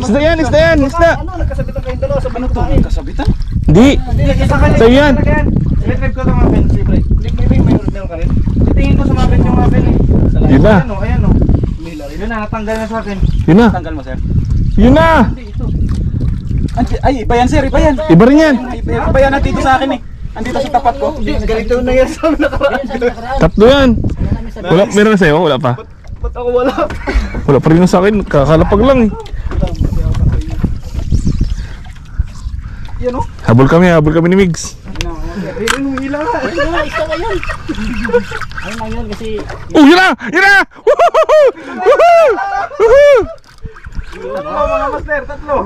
Isda yan, isda yan, isda. Ano, nagkasabitan kayong dalawa sa Ano to? Kasabitan? Hindi. So yan. Live ko sa mga ben, libre. Libre meron ka rin. Tingin ko sa mga ben yung mga ben eh. Yun na. Ayan o. Yun na, natanggal na sa akin. Yun na. Tanggal mo, sir. Yun na. Hindi, ito. Ay, iba yan, sir. Iba yan. Iba rin yan. Iba yan nandito sa akin eh. Andito sa tapat ko. Hindi, ganito na yan sa nakaraan. Tatlo yan. Wala, meron na sa'yo? Wala pa? Ba't ako wala? Wala pa rin sa akin. Kakalapag lang eh. Yan o. Habol kami ni Migs. Ayun, umiilang na. Isa na yan. Ayun lang yun kasi Oh, yun na! Yun na! Woohoo! Woohoo! Woohoo! Tatlo mga master, tatlo.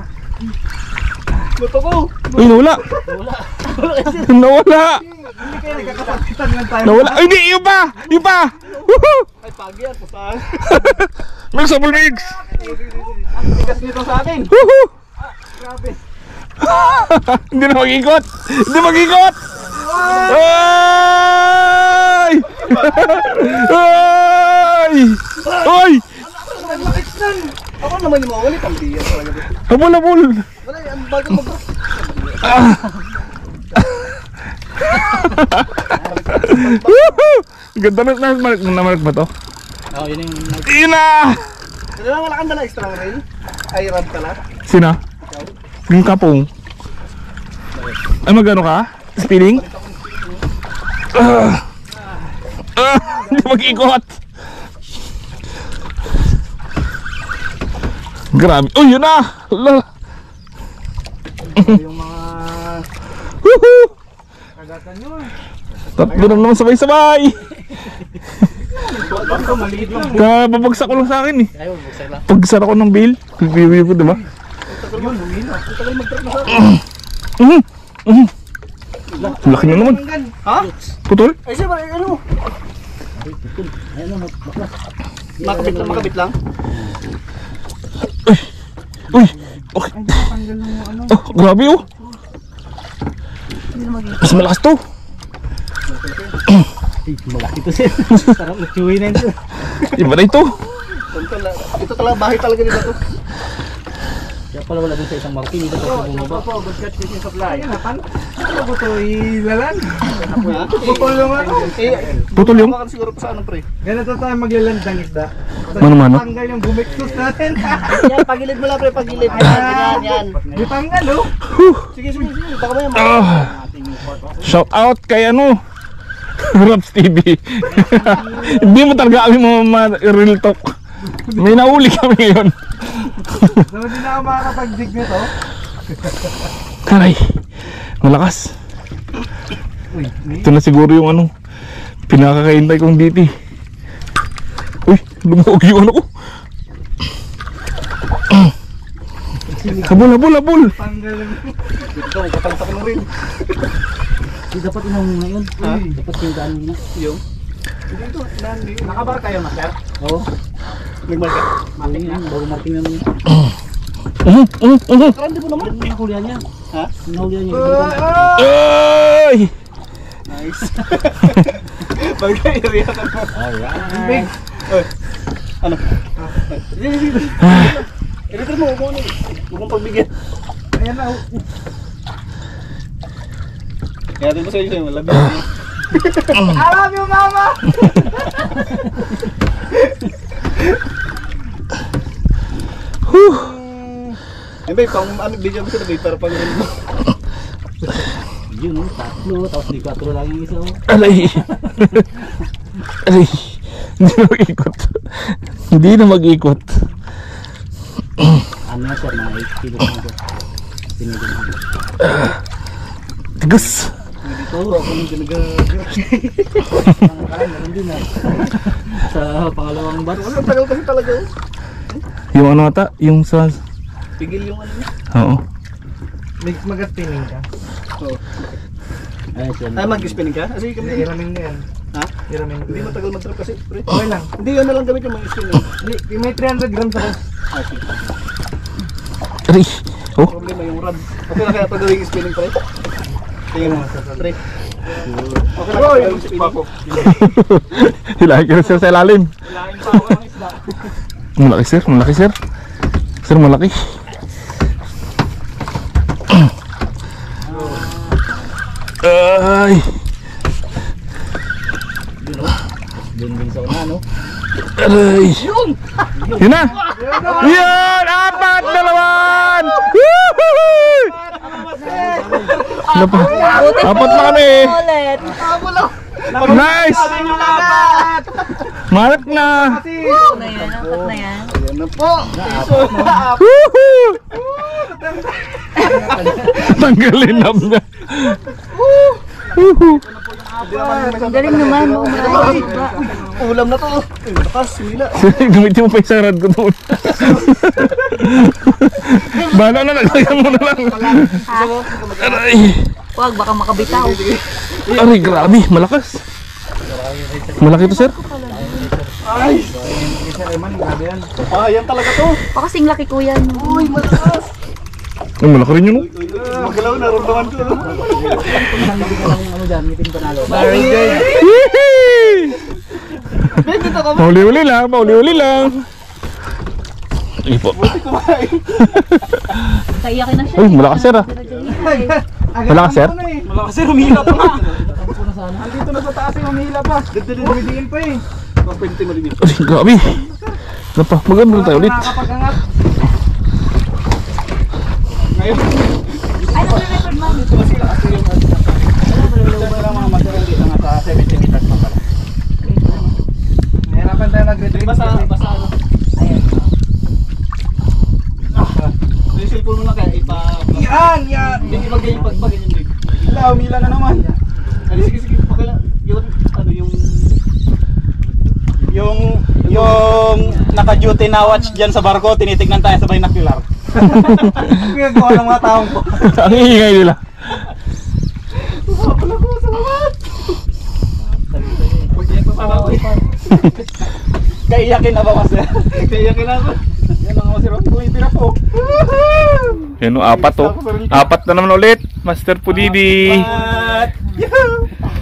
Luto ko. Uy, nawala! Nawala! Hindi kayo nagkakasakitan lang tayo. Nawala! Ay, hindi! Yung pa! Yung pa! Woohoo! Ay, pagi yan. Pusahan. Migs, habol Migs! Ang tigas nito sa akin. Woohoo! Grabe. Hindi na mag-ikot! Hindi mag-ikot! Ay! Ay! Ay! Ako naman yung mawali. Pambiyan talaga. Habol, habol! Wala, ang bago mag... Woohoo! Ganda na namark ba to? oh, yun yung Yun na! Wala kang dala extra rail? Ay, rad ka na? Sina? Yung kapong. Ay, magano ka? Spinning? Hindi mag-ikot. Grabe. Oh, yun na! Hala. Yung mga... Woohoo! Kagatan nyo. Tatlo na naman sabay-sabay. Ito, maliit lang. Babagsak ko lang sa akin eh. ayaw, buksan lang. Pagsara ko ng bail, pipiwi ko, diba? Yun, lumino. Ito kayo mag-trap na sa akin. Laki na naman. Ha? Putol? Ay, siya ba? Ano? Ayun na, baklas. Makabit lang, makabit lang. Uy! Okay. Oh, grabe oh! Mas malakas to! Malaki to siya. Sarap mag-chewy na ito. Iba na ito! Ito talaga, bahay talaga nila to. Kaya pala wala dun sa isang marking. Ito sa bumaba. Opo, good catch fishing supply. Ayan, napan. Ano ba ito? Ilalan? Putol yung ano? Putol yung? Baka siguro pa sa ano pre. Ganito tayo maglaland ng isda. Mano-mano? Tanggal yung bumiksos natin. Yan, pagilid mo lang pre, pagilid. Yan. Di tanggal oh. Sige, sige, sige. Baka ba yan? Shout out kay ano? Raps TV. Hindi mo talaga kami real talk. May nauli kami ngayon. So, hindi na ako makakapag-dig nito. Aray, malakas. Ito na siguro yung ano, pinakakaintay kong diti. Uy, lumuog yung ano ko. Habol, habol, habol. Tanggal yung... Ito, kataltak mo rin. Hindi dapat inang ngayon. Dapat yung daan mo na. Yung? Dito, nakabar kayo, master? Oo. Nagmarka? Marking yan, bago marking na naman. Karandi mo naman. Nakulihan niya. Ha? Nakulihan niya. Ay! Nice. Bagay-area ka mo. Alright. Big. Ano? Sige, sige. Edit mo, huwag mo ano. Huwag mong pagbigyan. Ayan na. Kaya din mo sa inyo, labi. I love you, mama! Yan ba, pang ano, video mo sila, para pang ano. Yun, tatlo. Tapos di 4 lang yung isa. Alay! Alay! Hindi na mag-ikot. Hindi na mag-ikot. Ano na sir, mga 8 kilos na ito. Pinigyan mo. Tigas! Dito, ako nang ginagawa. Ang kalan, meron din na. Sa pangalawang batch. Ang tagal kasi talaga. Yung ano ata? Yung sa... Pigil yung ano niya. Oo. Mag-spinning ka? Oo. Ay, siya. Ay, mag-spinning ka? Kasi kami din. Iramin na yan. Ha? Iramin Hindi matagal mag-trap kasi, pre. Okay lang. Hindi, yun na lang gamit yung mga spinning. Hindi, may 300 grams ako. Ah, sige. Aray! Oh! Problema yung rod. Okay na kaya pag gawing spinning, pre? Tingnan mo, pre. Okay na kaya gawing spinning. Hilahin ka na sir sa ilalim. Lain pa ako ng isda. Malaki sir, malaki sir. Sir, malaki. Ay. Doon din sa una, no? Aray. Yun na. Yan. Apat na naman. Woohoo! Ano pa? Apat na kami. Ulit. Nice. Marat na. Ano yan? Apat na yan. Woohoo! Tanggalin na niya. Woohoo! Ang galing naman. Marami ba? Ulam na to. Lakas, mila. Gamitin mo pa yung sarad ko doon. Bahala na, nagsayan mo na lang. Aray. Huwag, baka makabitaw. Aray, grabe, malakas. Malaki to, sir. Ay! Ah, yan talaga to. Baka kasing laki ko yan. Uy, malakas. Ay, malaki rin yun, no? Magalaw na, ramdaman ko. Ano dyan, ngitin panalo. Very good. Pauli-uli lang, pauli-uli lang. Ay po. Kaiyakin na siya. Ay, malakas, sir, ah. Malakas, sir? Malakas sir, humihila pa nga. Andito na sa taas yung humihila pa. Dumidiin pa eh. Ay, grabe. Ano pa, maganda tayo ulit. Nakakapagangat. Ay, nagre-record man. Wala mga material dito nga sa 70 meters pa pala. Nahirapan tayo nag-retrieve. Basa ano. Ayan. Yung cellphone mo lang kaya Yan! Yan! Hindi mag-ganyan pag-ganyan din. Humila na naman. Ano, sige, pakala. Yung, ano, Yung naka-duty na watch dyan sa barko, tinitignan tayo sa binocular. Pinagawa ng mga taong ko. Ang iingay nila. Kaiyakin na ba kasi? kaya ako. Yan mga masirap. Uy, tira po. Yan o, apat o. Apat na naman ulit. Master Pudidi.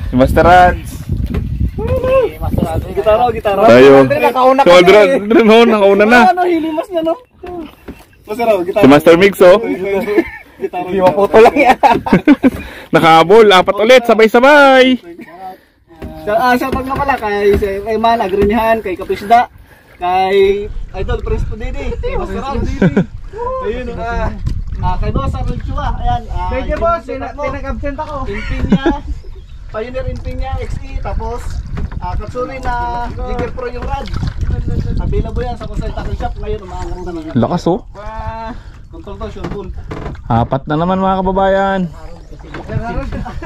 Si Master Rads. Gitara. Tayo. Nakauna Si Aldrin, nakauna na. Ano, hilimas niya, no? Masarap, gitara. Si Master Mix o. Gitara. Hindi maputo lang yan. Nakahabol, apat ulit, sabay-sabay. Shoutout nga pala kay Man, Agrinihan, kay Kapisda, kay Idol Prince Pudidi, kay Master Ram. Ayun, kay Boss Arnold Chua, ayan. Thank you boss, pinag-absent ako. Infinia, Pioneer Infinia XE, tapos Katsuri na Jigger Pro yung rad. Available yan sa Consult Tackle Shop ngayon, umaangat na lang. Lakas o. Control to, sure bull. Apat na naman mga kababayan.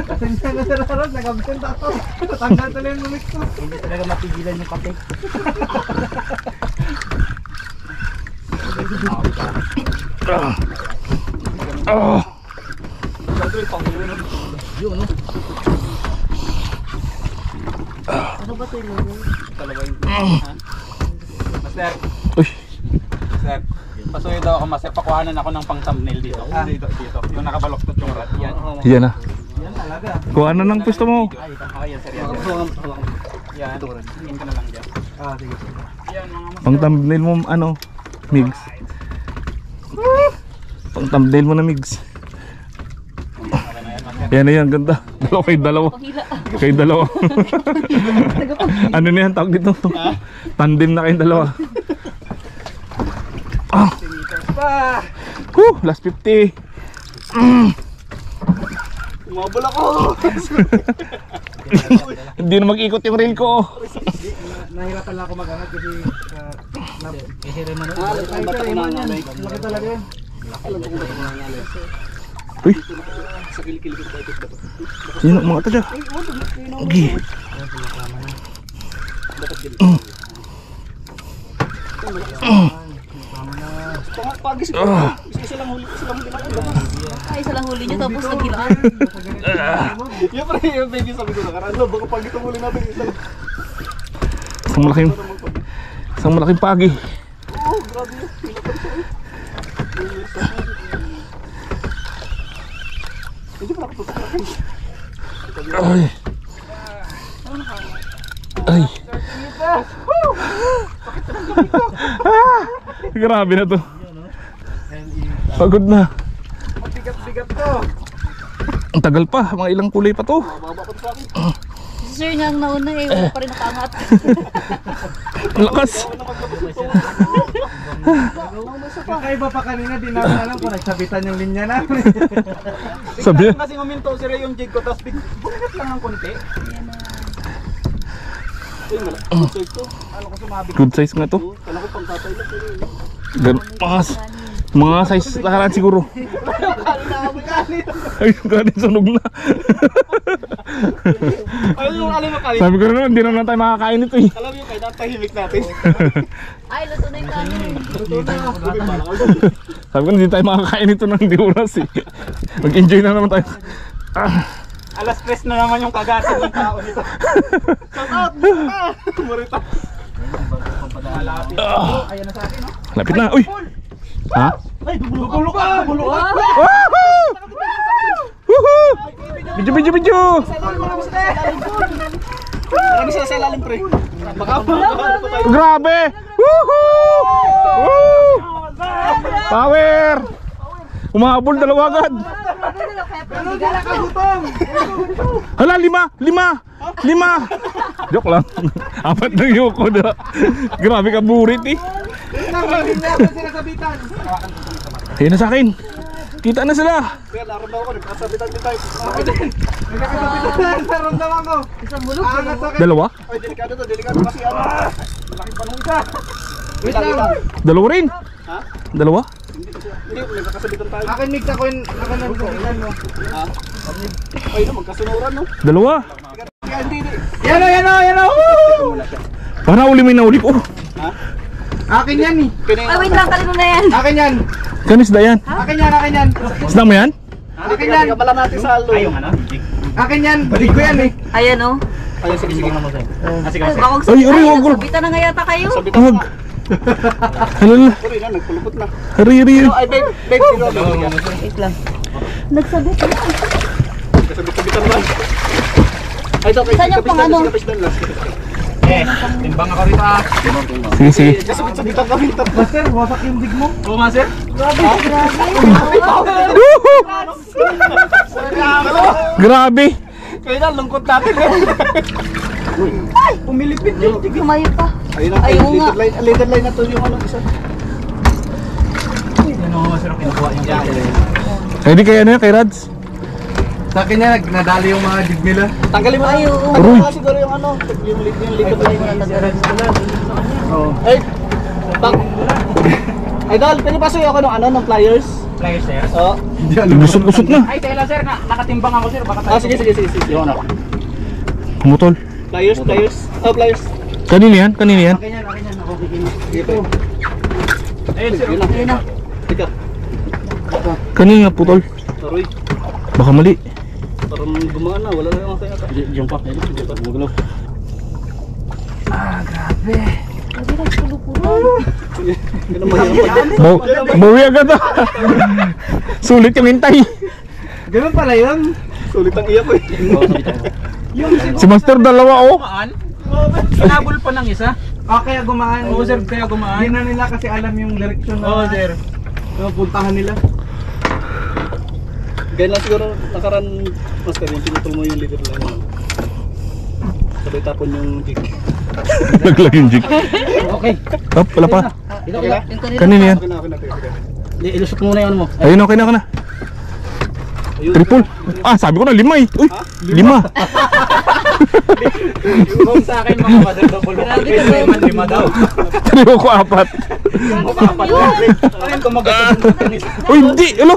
Pasensya na sir Arod, nag-absent ako. Tanggal tuloy yung lumik ko. Hindi talaga mapigilan yung kape. Oh. Ano ba ito yung logo? Master, Uy. sir. Pasuyo daw ako master, pakuhanan ako ng pang thumbnail dito. Dito. Yung nakabaloktot yung rat. Yan. Yan na. Yan talaga. Kung ano nang gusto mo. Yan sir. Yan. Yan. Tingin ko na lang dyan. Sige. Yan mga Pang thumbnail mo ano, Migs. Pang thumbnail mo na Migs. Yan na yan, ganda. Dalawa kayo dalawa. Pahila. Kayo dalawa. Ano na yan, tawag dito? Tandem na kayong dalawa. Ah. Last 50. Umabol ako! Hindi na mag-ikot yung rail ko. Nahirapan lang ako mag-angat kasi Kasi rin ano. laki talaga yan. Uy. Sino mga taga? Okay. Pagis ko. Isa lang huli Ay, isa lang huli niyo tapos naghilaan. Yung pre, yung baby sabi ko nakaraan, baka pag ito muli natin isa lang. Isang malaking pagi. Oh, grabe yun. Hindi pa nakatutukan. Ay. Ay. Grabe na to. Pagod na. Bigat-bigat to. Ang tagal pa, mga ilang kulay pa to. Mababa pa to sa akin. Si Sir nga ang nauna eh, wala pa rin nakaangat. Ang lakas. Kakaiba pa kanina, di namin alam kung nagsabitan yung linya namin. Sabi Kasi uminto sila yung jig ko, tapos bumigat lang ng konti. Ayun, wala. Good to. Ano ko sumabi? good size nga to. Kala ko pang tatay lang. Mga size laharan siguro. Ay, ganit sunog na. Ayun yung alam mo kalit. Sabi ko naman, hindi naman tayo makakain ito eh. Alam mo yung kaya tahimik natin. Ay, luto na yung kanin. Sabi ko, hindi tayo makakain ito ng di oras eh. Mag-enjoy na naman tayo. Alas 3 na naman yung kagatin ng tao nito. Shout out! Kumurita. Ayan na sa akin, no? Lapit na, uy! Ha? Ay, bubulo ka! Bubulo ka! Woohoo! Woohoo! Video! Marami sila sa ilalim, pre. Baka Grabe! Woohoo! Woo! Power! Umahabol dalawa agad. Hala, lima! Joke lang. 4 ng yuko na. Grabe ka burit eh. Ayun na sa akin. Kita na sila. kaya naramdaman ko, nagkasabitan din tayo. Naramdaman ko. Isang bulog. Dalawa? Ay, delikado to, delikado kasi ano. Laki pa nung isa. Wait lang. Dalawa rin. Ha? Dalawa? Hindi, nagkakasabitan tayo. Akin mix ako yung sabitan mo. Ha? Ay, no, magkasunuran, no? Dalawa. Kaya hindi. Yan o! Para uli may nahuli ko. Ha? Akin yan eh. Ay, wait lang, kalino na yan. Akin yan. Kanis da yan. Akin yan. Isda mo yan? Akin yan. Kabala natin sa halo. Ay, yung ano? Akin yan. Balik ko yan eh. Ayan o. Ay, sige. Ay, bawag Ay, sabitan. uri, wag, wag. Sabitan na nga yata kayo. Sabitan Wag. na. Halala. Uri na, nagpulupot na. Hari. Ay, babe, Wait lang. Nagsabit na. Kasabit-sabitan lang. Ay, ito, Saan yung pang ano? Timbang ako rito ah. Sige. Kasabit-sabitan kami. Master, wasak yung dig mo. Oo, master. Grabe. Kaya na, lungkot natin. Pumilipit yung dig. Lumayo pa. Ayun na, Ayun nga. leader line na to yung ano, isa. Yan o, masarap kinukuha yung dig. Ready kaya na yan kay Rads? Sa akin yan, nadali yung mga dig nila. Tanggalin mo na. Ay, oo. Tanggalin mo na siguro yung ano, yung leader line. Oo. Ay, bak. Idol, pwede pa sa'yo ako ng ano, ng pliers? Players sir. Oo. Lusot sir. Ay, tela sir, nakatimbang ako sir. Baka Ah, sige. Yung ano? Pumutol. Pliers. Oh, pliers. Kanina yan? Akin yan. Ako kikinig. Sige pa. Ayun sir. Yun na. Teka. Kanina putol. Taroy. Baka mali. Parang gumaan na. Wala na yung kaya. Yung pak. Magulo. Sabi na, pulupulo. Ganun mahirap. Bawi agad ah. Sulit yung hintay. Ganun pala yun. Sulit ang iyak ko eh. Si Master dalawa oh. Gumaan? Sinabol pa ng isa? Ah, kaya gumaan. Oo sir, kaya gumaan. Hindi na nila kasi alam yung direksyon na. Oo sir. So, puntahan nila. Ganyan lang siguro nakaran, master, yung pinutol mo yung leader line. Sabay tapon yung jig. Naglag yung jig. Okay. Hop, wala pa. Okay na? Yung kanina. Kanina yan. Okay na. Ilusot muna yung ano mo. Ayun, okay na. Ayun. Triple. Ah, sabi ko na 5 eh. Uy, 5. Yung sa akin mga madadouble. Grabe ka ba? 5 daw. Trio ko 4. Ayun kung magkakasin. Uy, hindi. Alo.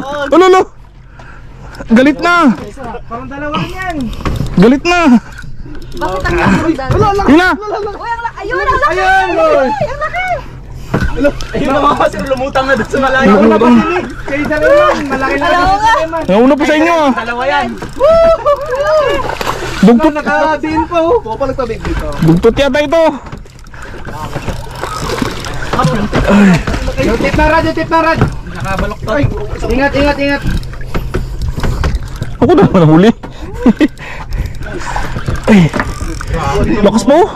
Galit na. Parang dalawa yan. Galit na. Bakit ang laki? Yun na. Uy, ang laki! Ayun, ang laki! Ayun, boy. Ay, ang laki! Ayun na mga sir, lumutang na doon sa malayo. Kayo dalawa, malaki na Alam ko nga. Nauna pa sa inyo ah. Dalawa yan. Bugtot. Nakadiin pa oh. Puka lang tabig dito. Bugtot yata ito. Yung tip na rad. Nakabalok to. Ingat. Ako na nahuli. Ay. Lakas pa oh.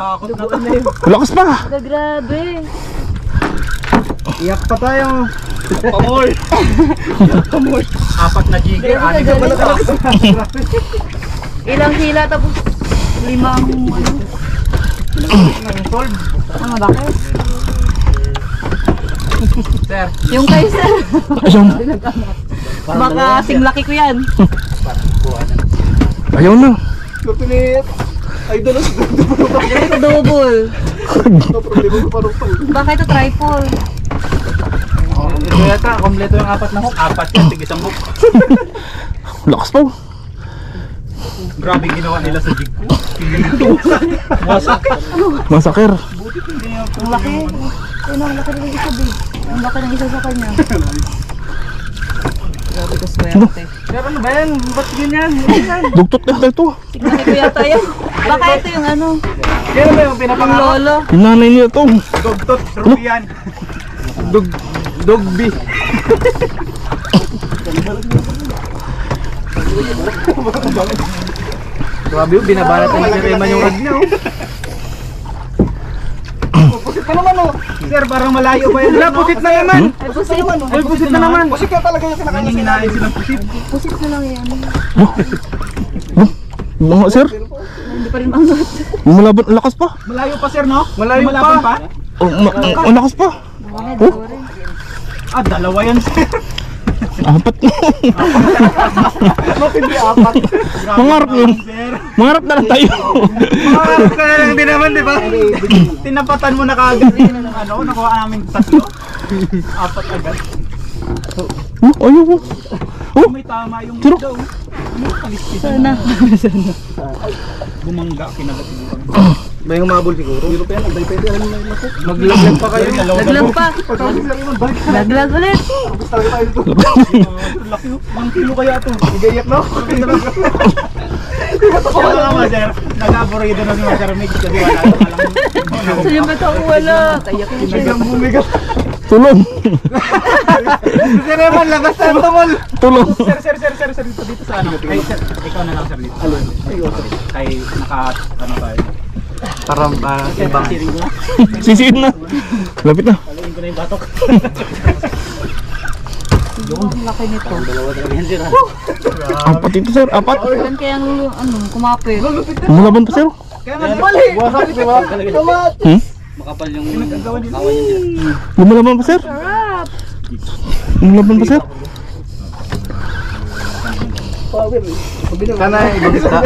Lakas pa. Grabe. Iyak pa tayo. Pamoy. Apat na jigger, ani ka pala. Ilang hila tapos 5 ano bakit? Sir, Yung kayo sir. Ayaw na. Baka singlaki ko yan. Ayaw na. Pilit. Idol. Ito double. Ito problema ko parang pal. Baka ito triple. ito yata, kompleto yung apat na hook. Apat yan, tig isang hook. Lakas pa. Grabe ginawa nila sa jig ko. Wasak. Masakir. Ang laki. Ayun ang laki ng isa big. Ang laki ng isa sa kanya. Grabe ko swerte. Sir, ano ba yan? Ba't ganyan? Dugtot na ito. Tignan ko yata yan. Baka ito yung ano. Kaya ba yung Ang pinapangako? lolo. Yung nanay niya ito. Dugtot, Rubian. Dugbi. Grabe yung binabalat na si Reman yung rod niya. Pusit ka naman oh. Sir, parang malayo pa yan. Wala, pusit na naman. Ay, pusit. Ay, pusit na naman. Pusit ka talaga yung kinakain Nanging hinahin silang pusit. Pusit na lang yan. Mga sir. Hindi pa rin mangot. Malaban. Ang lakas pa. Malayo pa, sir, no? Malayo pa. Ang lakas pa. Dalawa rin. Ah, dalawa yan, sir. Apat. Bakit hindi apat? Mangarap yun. Mangarap na lang tayo. Mangarap ka na lang din naman, di ba? Tinapatan mo na kaagad yung ano, nakuha namin tatlo. Apat agad. Ayaw mo. Oh, May tama yung Tiro. daw. Sana. Bumangga, kinagat mo. May humabol siguro. Hindi pa yan. Pwede alam na yung Maglaglag pa kayo. Laglag pa. Laglag ulit. Tapos talaga tayo dito. Laki, 1 kilo kaya ito. Igayak no? Kaya nga mga sir, nag-aborido na si Master Mix kasi wala alam. Sa'yo ba ito? Wala. Kayak na siya. Ang bumigat. tulong. Sir Eman, labas na ito, mol. Tulong. Sir, dito sa ano. Ay, sir, ikaw na lang, sir, dito. Kay ano tayo. Parang ibang. Sisiin na. Lapit na. Ang laki nito. Apat ito sir. Apat. Saan kaya ang kumapit? Malaban pa sir. Kaya nga, Mali! Wasak, di ba? Tama! Hmm? makapal yung pinagagawa nila. Lumalaban pa sir. Sarap. Lumalaban pa sir. Sana ibang isda.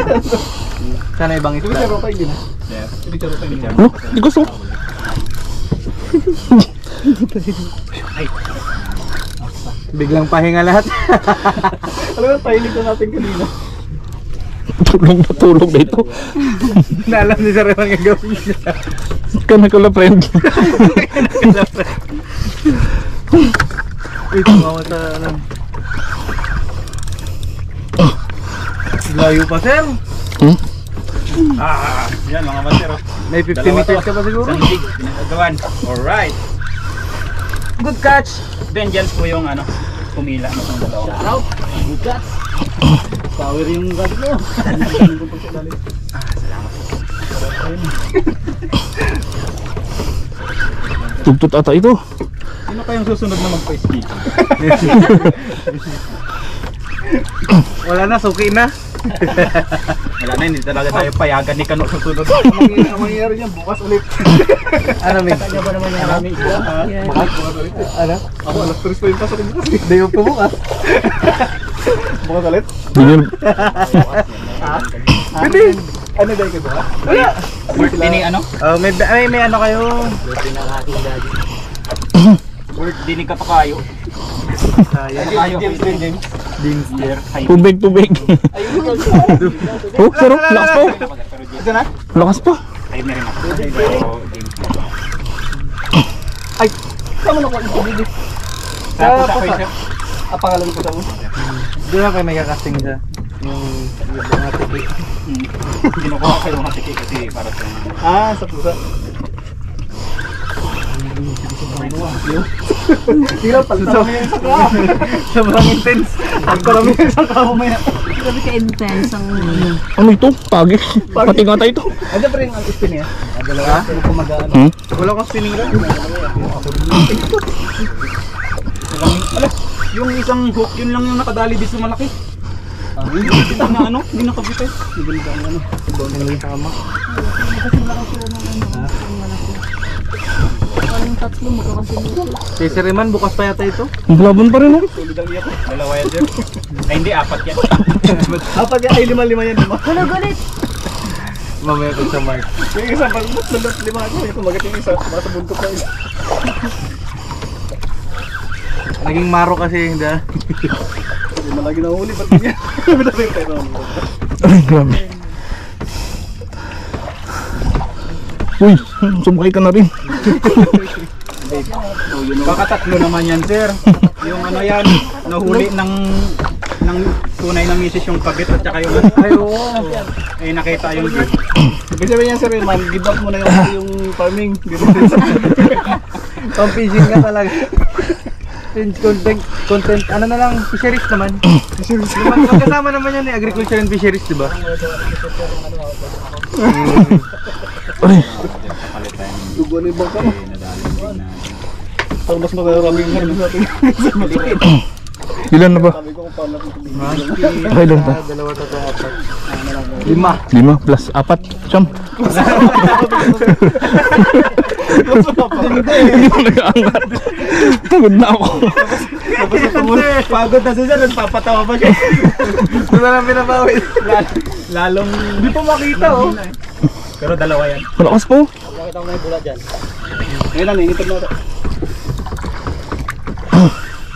Sana ibang isda. Ano? Di gusto. Biglang pahinga lahat. Alam mo, pahilig na natin kanina. Tulong na ito. Naalam ni Sir Eman yung gawin niya. Kana ko la friend. Uy, tumawa sa ano. Layo pa, Sir. Hmm? Yan mga master. May 50 meters ka pa siguro. Sandig, pinagagawan. Alright. Good catch. Vengeance po yung ano, pumila mo itong dalawa. Shout out. Good catch. Power yung gado mo. Tugtot ata ito. Sino kayong susunod na magpa-ski? Wala na, suki na. Wala na, hindi talaga tayo payagan ni Kano susunod. Ang mangyayari niyan, bukas ulit. Ano, Mig? Kanya ba naman yung marami isla? Bukas ulit. Ano? Ako, alas 3 pa yung pasok bukas. Day off ko bukas. Bukas ulit? Ganyan. Pwede. Ano day ka bukas? Wala. Birthday ni ano? May ano kayo? Birthday ni Kapakayo. James. Dinger. Tubig, tubig. Oh, pero lakas pa. Ito na? Lakas pa. Ay, meron ako. Pero James. Ay, saan mo nakuha yung tubig? Tapos ako yung sir. Pangalan ko sa mo? Doon na kayo may kakasting siya. Yung mga tubig. Kinukuha ko yung hatiki kasi para sa Sa pusa. Sila pala sa mga yung saka. Sobrang intense. Ang karami yung saka mo may. Grabe ka-intense ang Ano ito? Pagi. Pati nga tayo ito. Ano pa rin ang spin niya? Dalawa? Ano kung mag-ano? Hmm? Wala kang spinning rod? Yung isang hook, yun lang yung nakadali dito sa malaki. Hindi na ano, hindi nakabitay. Hindi na ano. Hindi tama. Yung tatlo magkakasunod. Si Sir Iman, bukas pa yata ito. Laban pa rin oh. Dalawa yan dyan. Ay hindi, apat yan. Dapat yan, ay lima yan. Wala galit. Mamaya ko sa Mark. Yung isa, pag lima ako. Yung kumagat yung isa, basta buntot na isa. Naging maro kasi, hindi ah. Hindi na lagi nahuli, ba't ganyan? Ay, grabe. Uy, sumakay ka na rin. Kakatatlo naman yan, sir. Yung ano yan, nahuli ng tunay na misis yung kabit at saka yung Ay, oo. eh nakita yung Ibig sabihin yan, Sir Iman, give up mo na yung farming. Pang fishing nga talaga. Content, ano na lang, fisheries naman. Fisheries naman. Magkasama naman yan eh, agriculture and fisheries, di ba? Ay, Tugo na yung bangka mo. Parang mas makaraming ano natin. ilan na ba? Sabi ko kung paano natin ito. Okay, ilan pa? Dalawa, tatlo, apat. 5. 5 plus 4. Siyam. Hindi mo nag-aangat. Pagod na ako. pagod na siya, nagpapatawa pa siya. Ito na lang pinabawi. Lalong hindi pa makita oh. Pero dalawa yan. Malakas po. Nakita ko na yung bula dyan. Ngayon lang, initag na ito.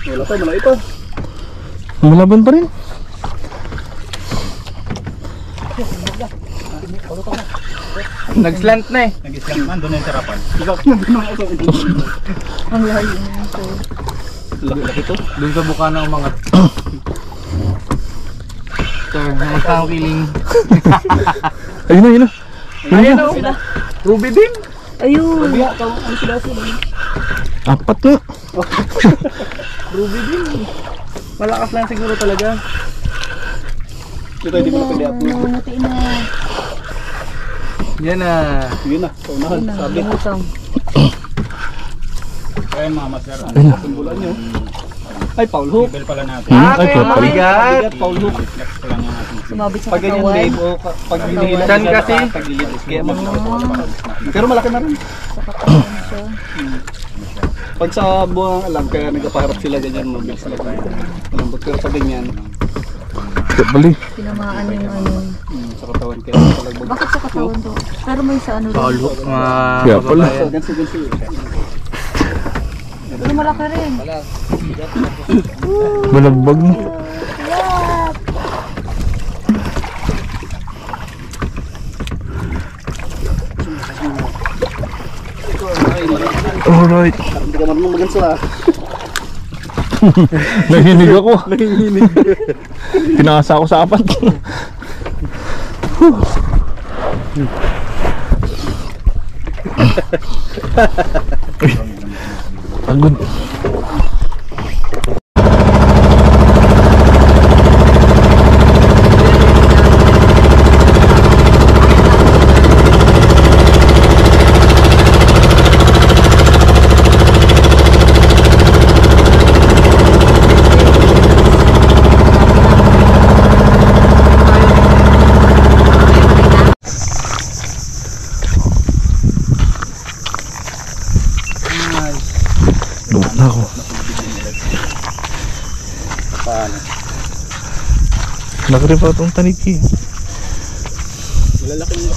Wala pa, wala ito. Malaban pa rin. Nag-slant na eh. Nag-islang man, doon na yung tarapan. Ang layo nito. Laki ito. Doon sa buka na umangat. Sir, namusta ang feeling? Ayun na, ayun na. Ayan o. Ruby din. Ayun. Ano sila sila? 4 nga. Ruby din. Malakas lang siguro talaga. Ito hindi mo na pwede upload. Namumuti na. Yan na. Yun na. Paunahan. Ayun na. Sabi. Lumutang. Kaya mama sir, Ayun na. Simbulan nyo. Ay, Paul Hook. level pala natin. Ay, papa. Bigat. Paul Hook. Flex ko lang yung ating Sumabit sa Pag ganyan katawan. Dave o pag hinihilan Saan siya, kasi? tagilid. Kaya mas pero malaki na rin. Sa katawan siya. Pag sa buwang alam, kaya nagpapaharap sila ganyan, mabilis sila tayo. Malambot, pero sa ganyan, Bali. Tinamaan yung ano. sa katawan, kaya talagbog. Bakit sa katawan to? Pero may sa ano rin. Kaya pala. So, gansi. Pero malaki rin. Balagbag na. Yap! Alright. Hindi ka marunong maganso ah. Nahihinig ako. Pinasa ako sa 4. Pagod. Lubog na ako. Paano? Laki rin pa itong tanig eh. Malalaki yung